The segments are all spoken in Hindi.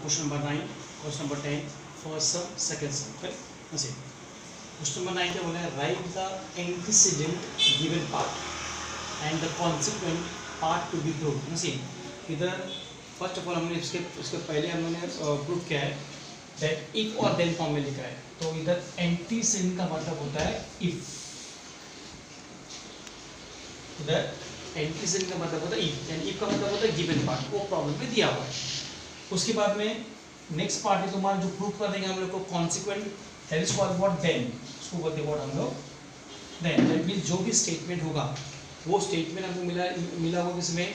Question number 9, question number 10, first sum, second sum. Right? Let's see. Question number 9 क्या बोला है? Write the antecedent given part and the consequent part to be proved. Let's see. इधर फर्स्ट ऑफ ऑल हमने इसके पहले हमने प्रूव किया है that if और then फॉर्म में लिखा है. तो इधर antecedent का मतलब होता है if. इधर antecedent का मतलब होता है if, यानी if का मतलब होता है given part. वो प्रॉब्लम में दिया हुआ है. उसके बाद में नेक्स्ट पार्ट है तुम्हारा जो प्रूव कर देंगे हम लोग को consequent, that is called what then. उसको बोलते हैं व्हाट हम लोग देन. दैट मींस जो भी स्टेटमेंट होगा वो स्टेटमेंट हमको मिला होगा किसमें,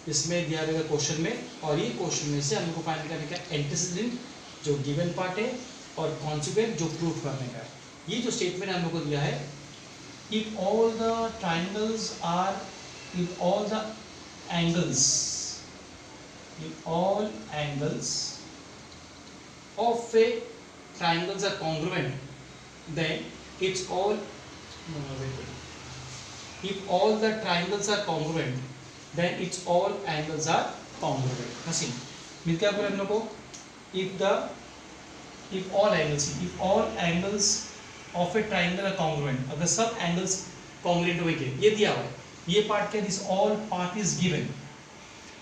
इसमें दिया रहेगा क्वेश्चन में, और ये क्वेश्चन में से हमको फाइंड करने का एंटीसीडेंट जो गिवन पार्ट है और कॉन्सिक्वेंट जो प्रूव करने का है. ये जो स्टेटमेंट हम लोग को दिया है, if all the triangles are, if all the angles, if all angles of a triangles are congruent, then it's all if all the triangles are congruent, then it's all angles are congruent. Nasin मिल क्या बोला हम लोग को, if all angles of a triangle are congruent, अगर सब angles congruent होंगे, ये दिया हुआ है. ये पार्ट क्या, this all part is given.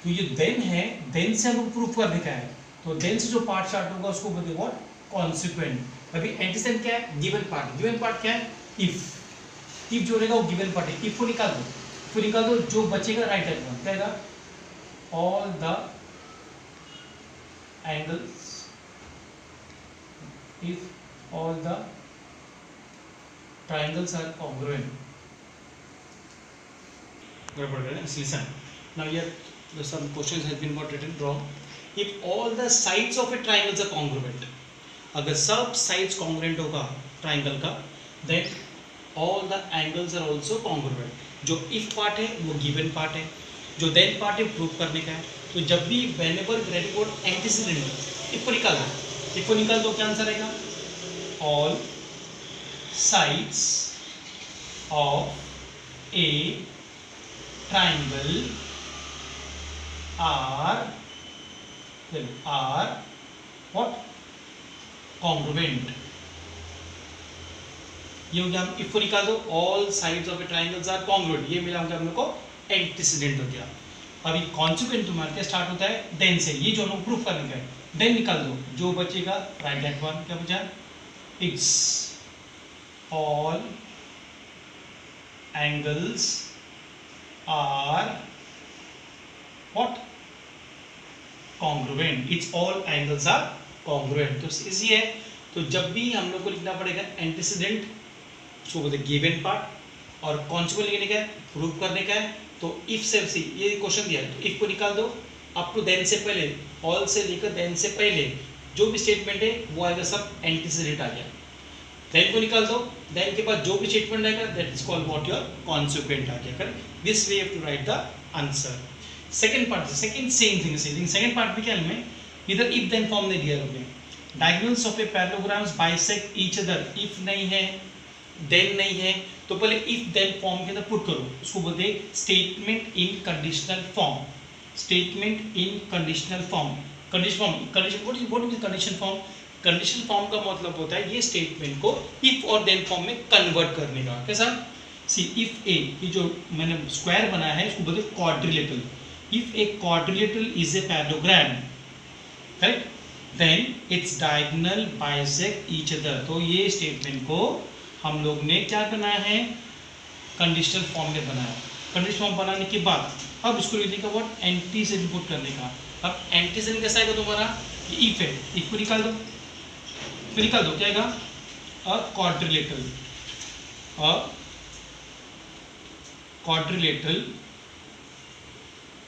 तो ये देन है, देन से हमको प्रूफ करने का है. तो देन से जो पार्ट स्टार्ट होगा उसको बोलते हैं व्हाट, कॉन्सिक्वेंट. अभी एंटीसीडेंट क्या है, गिवन पार्ट. गिवन पार्ट क्या है, इफ. इफ जो रहेगा वो गिवन पार्ट है. इफ को निकाल दो, फिर निकाल दो, जो बचेगा राइट हैंड वन क्या रहेगा, all the angles, if all the triangles are congruent. गड़बड़ कर listen. Now here some questions has been got written wrong. If all the sides of a triangle are congruent, अगर सब sides congruent होगा triangle का, then all the angles are also congruent. जो if part है वो given part है, जो then part है prove करने का है. तो जब भी whenever writing about antecedent, if को निकाल दो, if को निकाल दो क्या आंसर आएगा, all sides of a triangle are what, congruent. ये हो गया. हम इफ को निकाल दो, all sides of a triangles are congruent, ये मिला होगा हम लोग को एंटीसीडेंट हो गया. अभी कॉन्सिक्वेंट तुम्हारा क्या स्टार्ट होता है, देन से. ये जो हम लोग प्रूफ करने का है, देन निकाल दो, जो बचेगा राइट हैंड वन क्या बचा, it's all angles are what, congruent. It's all angles are congruent. तो इजी है. तो जब भी हम लोग को लिखना पड़ेगा एंटीसीडेंट, उसको बोलते हैं गिवन पार्ट, और कॉन्सिक्वेंट लिखने का है, प्रूव करने का है. तो इफ से सी ये क्वेश्चन दिया है, तो इफ को निकाल दो, अप टू देन से पहले, ऑल से लेकर देन से पहले जो भी स्टेटमेंट है वो आएगा सब एंटीसीडेंट आ गया. देन को निकाल दो, देन के बाद जो भी स्टेटमेंट आएगा that is called what, your consequent आ गया. Correct. This way you have to write the answer. Second part, second same thing. Second part में क्या है, इधर इफ देन फॉर्म ने दिया है. Diagonals of A parallelograms bisect each other. If नहीं है, देन नहीं है, तो पहले इफ देन फॉर्म के अंदर पुट करो. उसको बोलते हैं statement in conditional form. Statement in conditional form. Condition form, condition what is condition form. Conditional form का मतलब होता है ये स्टेटमेंट को इफ और देन फॉर्म में कन्वर्ट करने का. कैसा, सी इफ ए, ये जो मैंने स्क्वायर बनाया है इसको बोलते हैं quadrilateral. If a quadrilateral is a parallelogram, correct, then its diagonal bisect each other. तो ये स्टेटमेंट को हम लोग ने क्या बनाया है, कंडीशनल फॉर्म में बनाया. कंडीशनल फॉर्म बनाने के बाद अब इसको लिखने का व्हाट, एंटीसीडेंट पुट करने का. अब एंटीसीडेंट कैसा आएगा तुम्हारा, ये इफ है, इफ को निकाल दो, फिर निकाल दो क्या आएगा, अ quadrilateral. A quadrilateral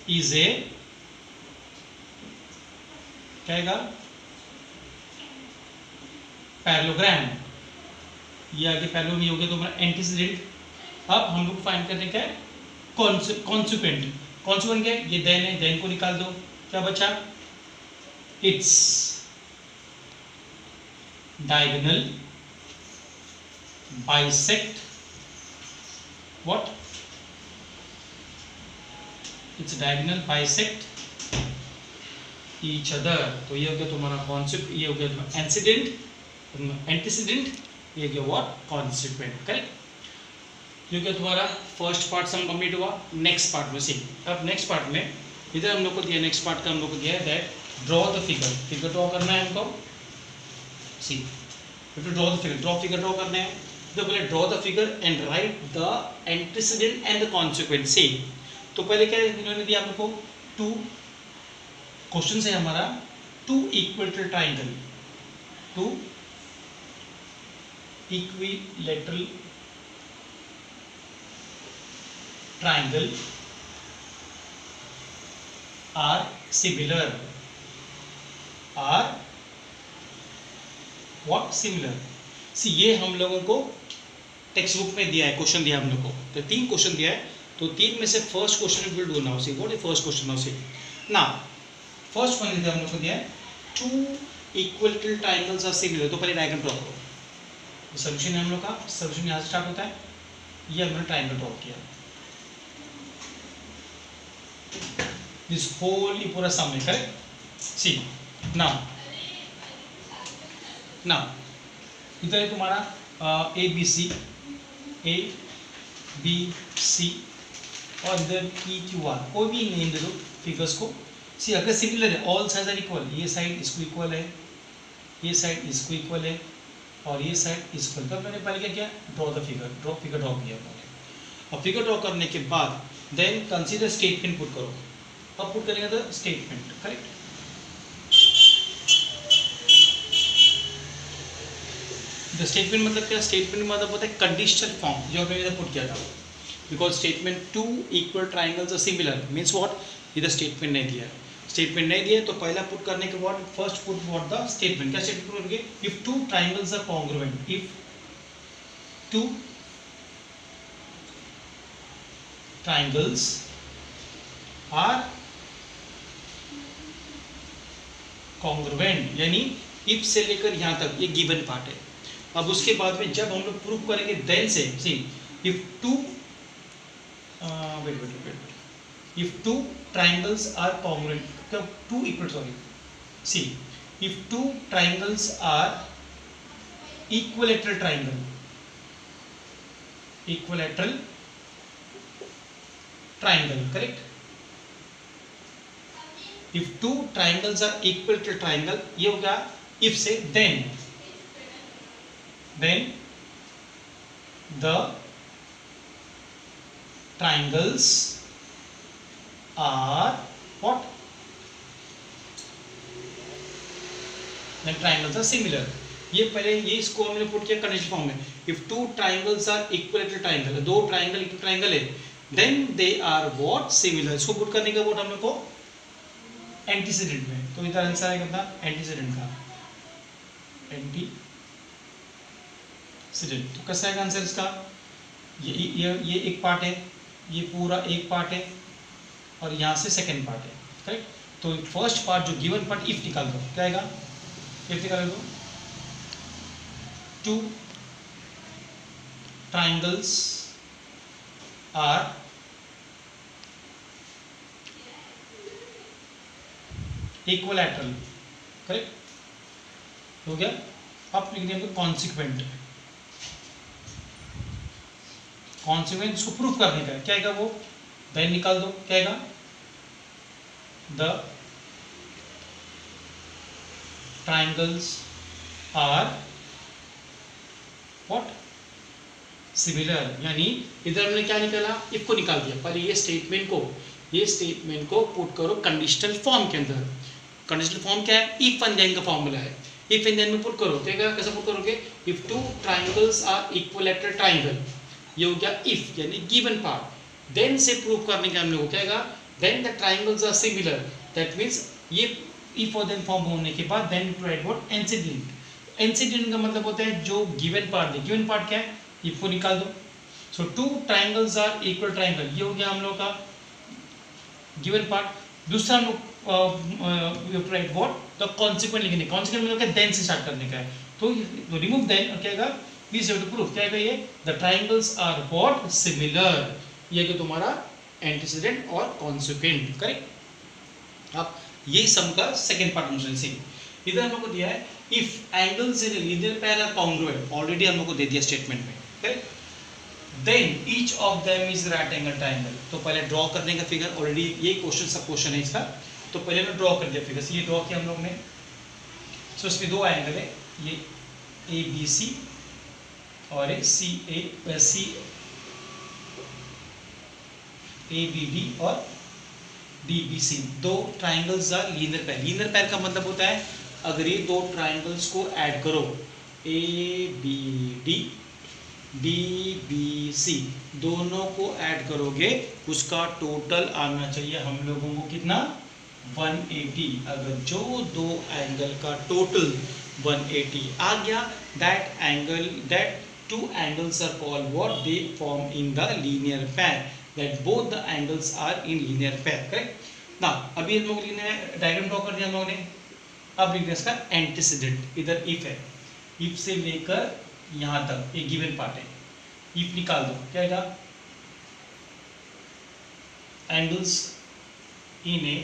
is a क्या आएगा, पैरेललोग्राम. ये आगे पैरेलल नहीं हो गया तो हमारा एंटीसीडेंट. अब हम लोग फाइंड करने का है कॉन्सिक्वेंट. कॉन्सिक्वेंट क्या है, ये देन है, देन को निकाल दो, क्या बचा, its diagonal bisect what, its diagonal bisect each other. तो ये हो गया तुम्हारा कॉन्सेप्ट, ये हो गया तुम्हारा एंटीसीडेंट, ये हो गया व्हाट, कॉन्सिक्वेंट। करेक्ट। ये हो गया तुम्हारा फर्स्ट पार्ट सम कंप्लीट हुआ। नेक्स्ट पार्ट में सी, अब नेक्स्ट पार्ट में इधर हम लोग को दिया, नेक्स्ट पार्ट का हम लोग को दिया है that draw the figure. Figure draw करना है हमको, see draw the figure, figure draw करना है। तो पहले draw the figure and write the antecedent and the consequent. See तो पहले क्या इन्होंने दिया हमको, टू क्वेश्चन है हमारा, two equilateral triangle, two equilateral triangle are similar, are what, similar. See ये हम लोगों को टेक्स्ट बुक में दिया है, क्वेश्चन दिया हम लोग को, तो 3 क्वेश्चन दिया है, तो 3 में से first question will do now. See what is first question now. See ना फर्स्ट वन हम लोग को दिया है, two equilateral triangles are similar. तो पहले डायग्राम ड्रॉ करो। सॉल्यूशन है हम लोग का, सॉल्यूशन यहाँ से स्टार्ट होता है, ये हमने ट्राइंगल ड्रॉ किया, दिस होल ये पूरा सामने। करेक्ट। सी नाउ इधर है तुम्हारा ए बी सी और इधर ई क्यू आर, कोई भी नेम दे दो फिगर्स को। सी अगर सिमिलर है, ऑल साइड आर इक्वल, ये साइड इसको इक्वल है, ये साइड इसको इक्वल है, और ये साइड इसको। तब मैंने पहले क्या किया, draw the figure, figure draw किया मैंने। अब फिगर ड्रॉ करने के बाद देन कंसीडर स्टेटमेंट पुट करो। अब पुट करेंगे तो स्टेटमेंट। करेक्ट। द स्टेटमेंट मतलब क्या, स्टेटमेंट मतलब होता है कंडीशनल फॉर्म, जो हमने इधर पुट किया था। Because statement two equal triangles are similar means what, इधर स्टेटमेंट नहीं दिया है। स्टेटमेंट नहीं दिया तो पहला पुट करने के बाद first put what the statement. क्या स्टेटमेंट करोगे, if two triangles are congruent, if two triangles are congruent, यानी इफ से लेकर यहाँ तक ये गिवन पार्ट है। अब उसके बाद में जब हम लोग प्रूफ करेंगे देन से, see if two if two triangles are congruent, two equal, sorry, see if two triangles are equilateral triangle, correct। if two triangles are equilateral triangle, ये हो गया if से, then the triangles are what, then triangles are similar। ये पहले ये इसको हमने पुट किया कंडीशनल फॉर्म में, if two triangles are equilateral triangle, दो ट्राइंगल इक्वल ट्राइंगल है, then they are what, similar. इसको पुट करने के बाद हम लोग को एंटीसीडेंट में, तो इधर आंसर आएगा अपना एंटीसीडेंट का, एंटीसीडेंट। तो कैसा आएगा आंसर इसका, ये एक पार्ट है, ये पूरा एक पार्ट है, और यहाँ से सेकेंड पार्ट है। करेक्ट। तो फर्स्ट पार्ट जो गिवन पार्ट, इफ निकाल दो, क्या आएगा, इफ निकाल दो, two triangles are equilateral. Correct हो गया। अब लिख देंगे कॉन्सिक्वेंट, कॉन्सिक्वेंट इसको प्रूफ करने का क्या आएगा, वो देन निकाल दो, क्या आएगा, the triangles are what, similar. यानी इधर हमने क्या निकाला, इफ को निकाल दिया। पहले ये स्टेटमेंट को पुट करो कंडीशनल फॉर्म के अंदर। कंडीशनल फॉर्म क्या है, इफ एंड देन का फॉर्मूला है, इफ एंड देन में पुट करो। तो कैसे पुट करोगे, if two triangles are equilateral triangle, ये हो गया इफ यानी गिवन पार्ट, देन से प्रूव करने के हम लोग को क्या आएगा, then the triangles are similar, that means ये इफ और देन फॉर्म होने के बाद then to write what, antecedent. Antecedent का मतलब होता है जो गिवन पार्ट है। गिवन पार्ट क्या है, इफ को निकाल दो। So two triangles are equal triangle, ये हो गया हम लोग का गिवन पार्ट। दूसरा हम लोग राइट व्हाट, द कॉन्सिक्वेंट लिखेंगे। कॉन्सिक्वेंट मतलब देन से स्टार्ट करने का है, तो रिमूव देन और क्या आएगा, प्लीज हैव टू प्रूफ, क्या आएगा, ये the triangles are what, similar. ये कि तुम्हारा एंटीसीडेंट और कॉन्सिक्वेंट। करेक्ट। अब यही सम का सेकेंड पार्ट हमने सी। इधर हम लोग को दिया है if angles in linear pair are congruent, already हम लोग को दे दिया स्टेटमेंट में, correct. Then each of them is right angle triangle. तो पहले ड्रॉ करने का फिगर, ऑलरेडी ये क्वेश्चन सब क्वेश्चन है इसका, तो पहले मैं ड्रॉ कर दिया फिगर। ये ड्रॉ किया हम लोग ने। सो इसमें दो एंगल है, ये ए बी सी और A C A B D और डी बी सी। दो triangles are linear pair. Linear pair का मतलब होता है अगर ये दो ट्राइंगल्स को ऐड करो, A B D D B C, दोनों को ऐड करोगे उसका टोटल आना चाहिए हम लोगों को कितना, 180। अगर जो दो एंगल का टोटल 180 आ गया, that angle, that two angles are called what, they form in the linear pair, that both the angles are in linear pair, correct। now अभी हम लोग लिखने डायग्राम ड्रॉ कर दिया हम लोगों ने। अब लिखते हैं इसका एंटीसीडेंट। इधर इफ है, इफ से लेकर यहां तक एक गिवन पार्ट है, इफ निकाल दो क्या आएगा, angles in a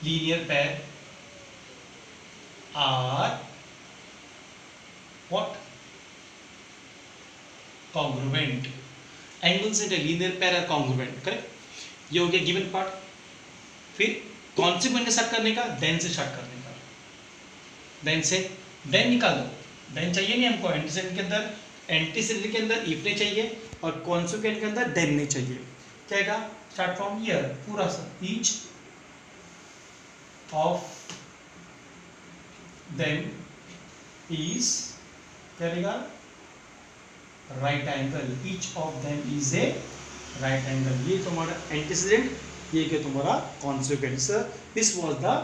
linear pair are what, congruent। angles in a linear pair are congruent, correct। ये हो गया गिवन पार्ट। फिर कॉन्सिक्वेंट के स्टार्ट करने का, देन से स्टार्ट करने का, देन से, देन निकाल दो। देन चाहिए नहीं हमको एंटीसीडेंट के अंदर, एंटीसीडेंट के अंदर इफ नहीं चाहिए और कॉन्सिक्वेंट के अंदर देन नहीं चाहिए। क्या आएगा, स्टार्ट फ्रॉम हियर, पूरा सा, ईच ऑफ देम इज, क्या रहेगा, right angle. Each of them is a right angle. ये तुम्हारा एंटीसीडेंट, ये क्या तुम्हारा consequence. This was the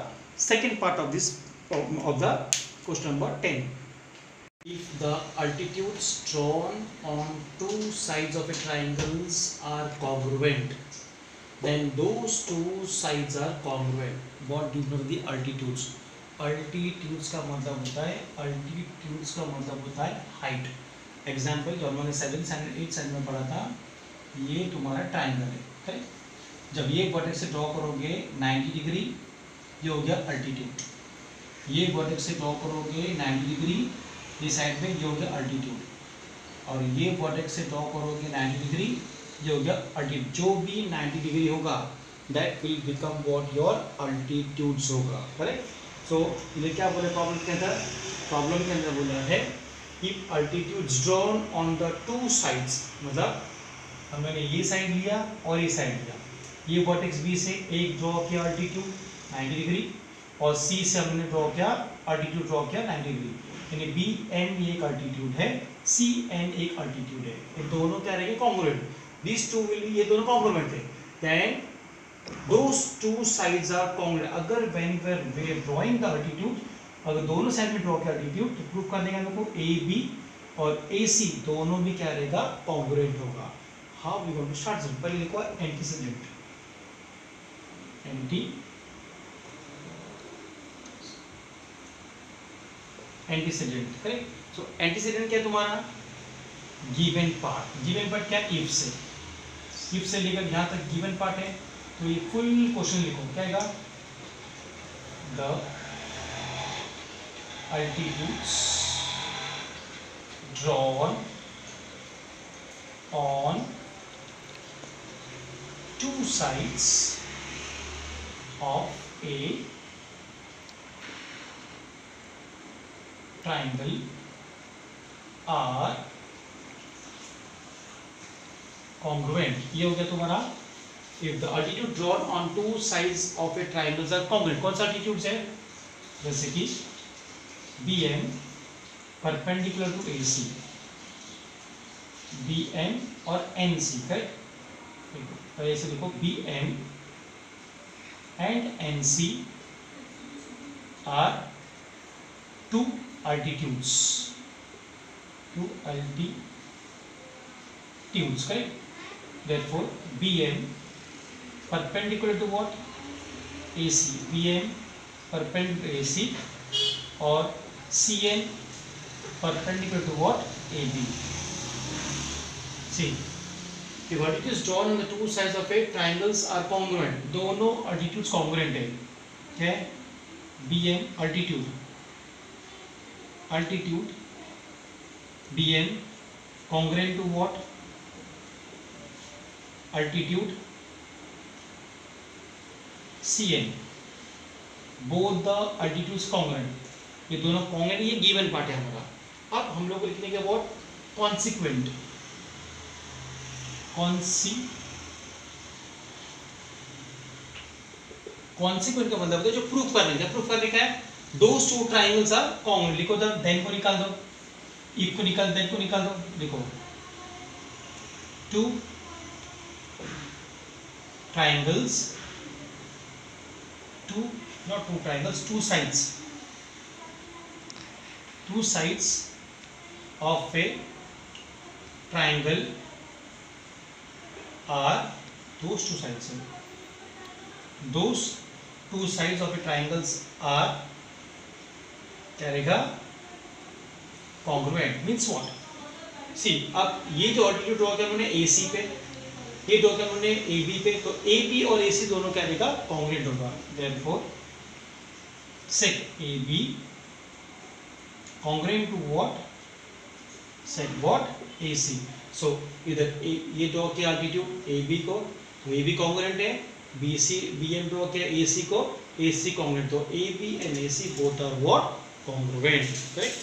second part of this of the question number 10। If the altitudes drawn on two sides of a triangles are congruent, then those two sides are congruent. What difference the altitudes. Altitudes का मतलब होता है, अल्टीट्यूड्स का मतलब होता है हाइट। एग्जाम्पल जो हमने 7th स्टैंडर्ड 8th स्टैंडर्ड में पढ़ा था, ये तुम्हारा ट्राइंगल है, करेक्ट। जब ये वर्टेक्स से ड्रॉ करोगे 90 डिग्री, ये हो गया अल्टीट्यूड। ये वर्टेक्स से ड्रॉ करोगे 90 डिग्री, ये साइड में, ये हो गया अल्टीट्यूड। और ये वर्टेक्स से ड्रॉ करोगे 90 डिग्री, ये हो गया अल्टीट्यूड। जो भी 90 डिग्री होगा that will become what, your altitudes होगा, करेक्ट। सो ये क्या बोले प्रॉब्लम के अंदर, प्रॉब्लम के अंदर बोला है if altitudes drawn on the two sides, मतलब हमने ये साइड लिया और ये साइड लिया। ये वर्टेक्स बी से एक ड्रॉ किया अल्टीट्यूड 90 डिग्री, और सी से हमने ड्रॉ किया अल्टीट्यूड, ड्रॉ किया 90 डिग्री। यानी बी एन ये एक अल्टीट्यूड है, सी एन एक अल्टीट्यूड है। ये दोनों क्या रहेंगे, congruent. This two will be, ये दोनों कॉन्ग्रुएंट थे, then those two sides are congruent। अगर when we are drawing the altitude, अगर दोनों साइड में ड्रॉ किया अल्टीट्यूड, तो प्रूव करने का हमको ए बी और ए सी दोनों भी क्या रहेगा, कॉन्ग्रुएंट होगा। How we going to start. पहले लिखो antecedent, antecedent, correct. So antecedent क्या है तुम्हारा, गिवन पार्ट। गिवन पार्ट क्या, इफ से, इफ से लेकर यहाँ तक गिवन पार्ट है। तो ये फुल क्वेश्चन लिखो, क्या आएगा, the altitudes drawn on two sides of a triangle are congruent. ये हो गया तुम्हारा if the altitude drawn on two sides of a triangle are congruent। कौन सा altitudes है, जैसे कि BM perpendicular to AC, BM और NC, करेक्ट। ऐसे देखो BM and NC are two altitudes, correct। therefore BM perpendicular to what, AC, BM perpendicular to AC, और CN perpendicular to what, AB। See, The vertices drawn on the two sides of a triangles are congruent. दोनों altitudes congruent है. क्या है? BM altitude BM congruent to what? Altitude CN. Both the altitudes congruent. ये दोनों congruent, ये given part है हमारा. अब हम लोग को लिखने के what? Consequent का मतलब है जो प्रूफ करने का है. Those two triangles are congruent. लिखो तो then को निकाल दो, if को निकाल then को निकाल दो. लिखो two sides of a triangle are those two sides of a triangles are क्या रहेगा? congruent means what? See, अब ये जो altitude ड्रॉ किया हमने AC पे, ये ड्रॉ किया हमने AB पे, तो AB और AC दोनों क्या रहेगा? congruent होगा. Therefore sec AB congruent to what? sec what? AC. So इधर ये ड्रॉ किया altitude AB को, तो AB congruent है. BM ड्रॉ किया AC को, AC congruent. तो AB and AC both are what? congruent. Right?